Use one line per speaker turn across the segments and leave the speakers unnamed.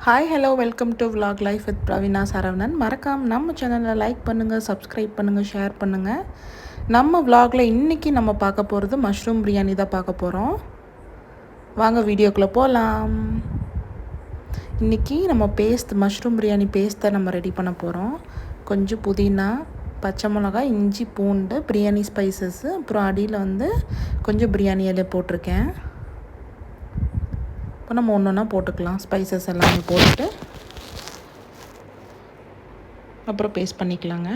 Hi hello welcome to vlog life with Praveena Saravanan. மறக்காமல் நம்ம சேனலில் லைக் பண்ணுங்கள், சப்ஸ்கிரைப் பண்ணுங்கள், ஷேர் பண்ணுங்கள். நம்ம vlogல இன்றைக்கி நம்ம பார்க்க போகிறது மஷ்ரூம் பிரியாணி தான் பார்க்க போகிறோம். வாங்க வீடியோக்குள்ளே போகலாம். இன்றைக்கி நம்ம மஷ்ரூம் பிரியாணி பேஸ்ட்டை நம்ம ரெடி பண்ண போகிறோம். கொஞ்சம் புதினா, பச்சை மிளகாய், இஞ்சி, பூண்டு, பிரியாணி ஸ்பைசஸ்ஸு, அப்புறம் அடியில் கொஞ்சம் பிரியாணி இலை போட்டிருக்கேன். இப்போ நம்ம ஒன்று ஒன்றா போட்டுக்கலாம். ஸ்பைசஸ் எல்லாமே போட்டுட்டு அப்புறம் பேஸ்ட் பண்ணிக்கலாங்க.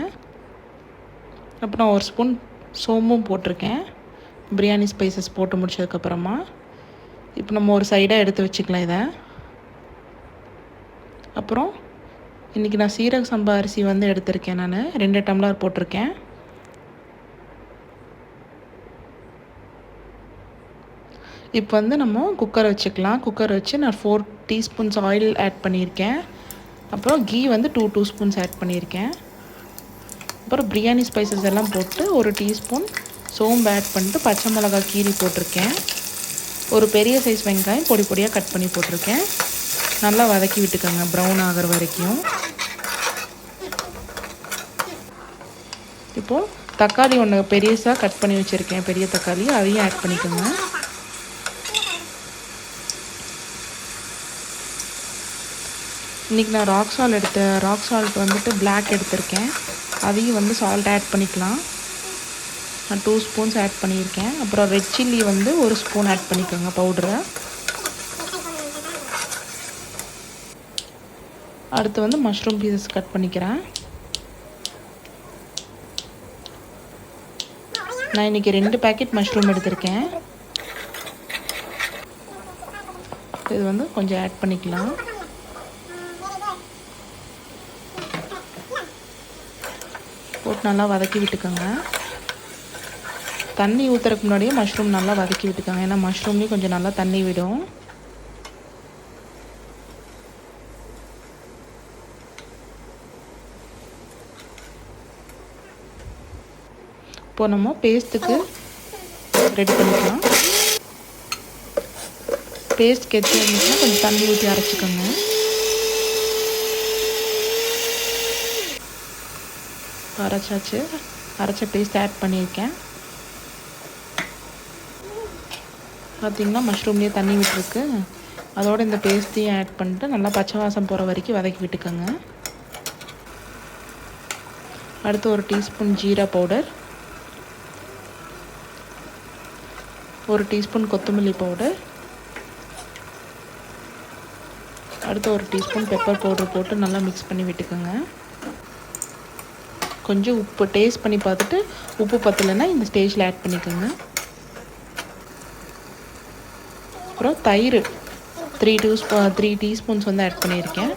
அப்புறம் ஒரு ஸ்பூன் சோம்பும் போட்டிருக்கேன் பிரியாணி ஸ்பைசஸ் போட்டு முடிச்சதுக்கப்புறமா. இப்போ நம்ம ஒரு சைடாக எடுத்து வச்சுக்கலாம் இதை. அப்புறம் இன்றைக்கி நான் சீரக சம்பா அரிசி எடுத்திருக்கேன். நான் 2 டம்ளர் போட்டிருக்கேன். இப்போ நம்ம குக்கர் வச்சுக்கலாம். குக்கர் வச்சு நான் 4 டீஸ்பூன்ஸ் ஆயில் ஆட் பண்ணியிருக்கேன். அப்புறம் கீ 2 ஸ்பூன்ஸ் ஆட் பண்ணியிருக்கேன். அப்புறம் பிரியாணி ஸ்பைசஸ் எல்லாம் போட்டு 1 டீஸ்பூன் சோம்பு ஆட் பண்ணிட்டு பச்சை மிளகாய் கீரி போட்டிருக்கேன். ஒரு பெரிய சைஸ் வெங்காயம் பொடி பொடியாக கட் பண்ணி போட்டிருக்கேன். நல்லா வதக்கி விட்டுக்கோங்க ப்ரௌன் ஆகிற வரைக்கும். இப்போது தக்காளி ஒன்று பெருசாக கட் பண்ணி வச்சுருக்கேன், பெரிய தக்காளி, அதையும் ஆட் பண்ணிக்கோங்க. இன்றைக்கி நான் ராக் சால்ட் பிளாக் எடுத்திருக்கேன். அதையும் சால்ட் ஆட் பண்ணிக்கலாம். நான் 2 ஸ்பூன்ஸ் ஆட் பண்ணியிருக்கேன். அப்புறம் ரெட் சில்லி 1 ஸ்பூன் ஆட் பண்ணிக்கோங்க பவுடரை. அடுத்து மஷ்ரூம் பீசஸ் கட் பண்ணிக்கிறேன். நான் இன்றைக்கி 2 பேக்கெட் மஷ்ரூம் எடுத்திருக்கேன். இது கொஞ்சம் ஆட் பண்ணிக்கலாம். போட்டு நல்லா வதக்கி விட்டுக்கோங்க. தண்ணி ஊற்றுறதுக்கு முன்னாடியே மஷ்ரூம் நல்லா வதக்கி விட்டுக்கோங்க. ஏன்னா மஷ்ரூம்லேயும் கொஞ்சம் நல்லா தண்ணி விடும். இப்போ நம்ம பேஸ்ட்டுக்கு ரெடி பண்ணிக்கலாம். பேஸ்ட் கெட்டி இருந்துச்சுன்னா கொஞ்சம் தண்ணி ஊற்றி அரைச்சிக்கோங்க. அரைச்ச பேஸ்ட் ஆட் பண்ணியிருக்கேன். பார்த்திங்கன்னா மஷ்ரூம்லேயே தண்ணி விட்டுருக்கு. அதோடு இந்த பேஸ்ட்டையும் ஆட் பண்ணிட்டு நல்லா பச்சை வாசம் போகிற வரைக்கும் வதக்கி விட்டுக்கோங்க. அடுத்து 1 டீஸ்பூன் ஜீரா பவுடர், 1 டீஸ்பூன் கொத்தமல்லி பவுடர், அடுத்து 1 டீஸ்பூன் பெப்பர் பவுடர் போட்டு நல்லா மிக்ஸ் பண்ணி விட்டுக்கோங்க. கொஞ்சம் உப்பு டேஸ்ட் பண்ணி பார்த்துட்டு உப்பு பத்தலைன்னா இந்த ஸ்டேஜில் ஆட் பண்ணிக்கோங்க. அப்புறம் தயிர் 3 டீஸ்பூன்ஸ் ஆட் பண்ணியிருக்கேன்.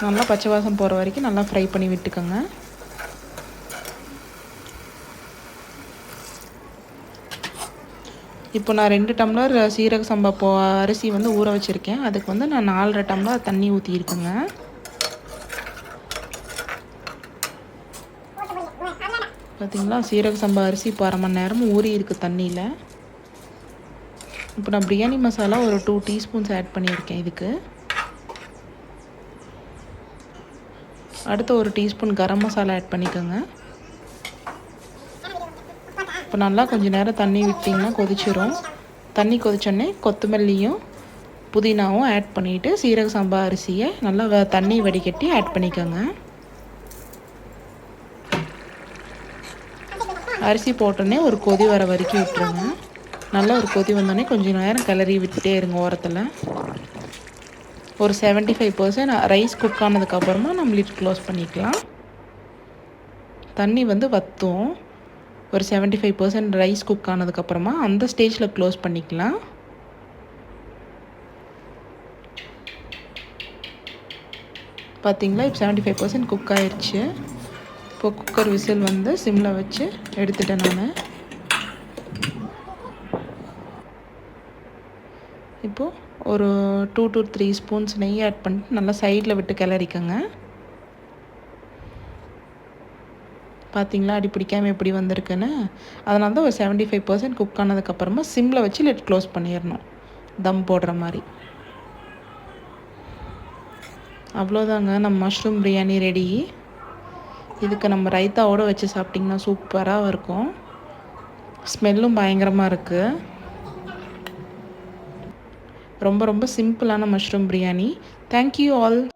நல்லா பச்சை வாசம் போகிற வரைக்கும் நல்லா ஃப்ரை பண்ணி விட்டுக்கோங்க. இப்போ நான் 2 டம்ளர் சீரக சம்பா அரிசி ஊற வச்சுருக்கேன். அதுக்கு நான் 4.5 டம்ளர் தண்ணி ஊற்றியிருக்கேங்க. பார்த்திங்களா, சீரக சம்பா அரிசி இப்போ 1/2 மணி நேரம் ஊறி இருக்குது தண்ணியில். இப்போ நான் பிரியாணி மசாலா 2 டீஸ்பூன்ஸ் ஆட் பண்ணியிருக்கேன் இதுக்கு. அடுத்து 1 டீஸ்பூன் கரம் மசாலா ஆட் பண்ணிக்கோங்க. இப்போ நல்லா கொஞ்சம் நேரம் தண்ணி விட்டிங்கன்னா கொதிச்சிரும். தண்ணி கொதிச்சோடனே கொத்தமல்லியும் புதினாவும் ஆட் பண்ணிவிட்டு சீரக சம்பா அரிசியை நல்லா தண்ணி வடிகட்டி ஆட் பண்ணிக்கோங்க. அரிசி போட்டோடனே ஒரு கொதி வர வரைக்கும் விட்டுருங்க. நல்லா ஒரு கொதி வந்தோடனே கொஞ்சம் நேரம் கிளறி விட்டுட்டே இருங்க ஓரத்தில். ஒரு 75% ரைஸ் குக் ஆனதுக்கப்புறமா நம்ம லிட் க்ளோஸ் பண்ணிக்கலாம். தண்ணி வற்றும். ஒரு 75% ரைஸ் குக் ஆனதுக்கப்புறமா அந்த ஸ்டேஜில் க்ளோஸ் பண்ணிக்கலாம். பார்த்திங்களா, இப்போ 75% குக் ஆயிடுச்சு. இப்போ குக்கர் விசில் சிம்மில் வச்சு எடுத்துட்டேன் நான். இப்போது ஒரு 2 to 3 ஸ்பூன்ஸ் நெய் ஆட் பண்ணிட்டு நல்லா சைடில் விட்டு கிளறிக்கோங்க. பார்த்தீங்களா அடி பிடிக்காமல் எப்படி வந்திருக்குன்னு. அதனால தான் ஒரு 75% குக் ஆனதுக்கப்புறமா சிம்மில் வச்சு லிட் க்ளோஸ் பண்ணிடணும், தம் போடுற மாதிரி. அவ்வளோதாங்க, நம்ம மஷ்ரூம் பிரியாணி ரெடி. இதுக்கு நம்ம ரைத்தாவோடு வச்சு சாப்பிட்டிங்கன்னா சூப்பராக இருக்கும். ஸ்மெல்லும் பயங்கரமாக இருக்குது. ரொம்ப ரொம்ப சிம்பிளான மஷ்ரூம் பிரியாணி. Thank you all.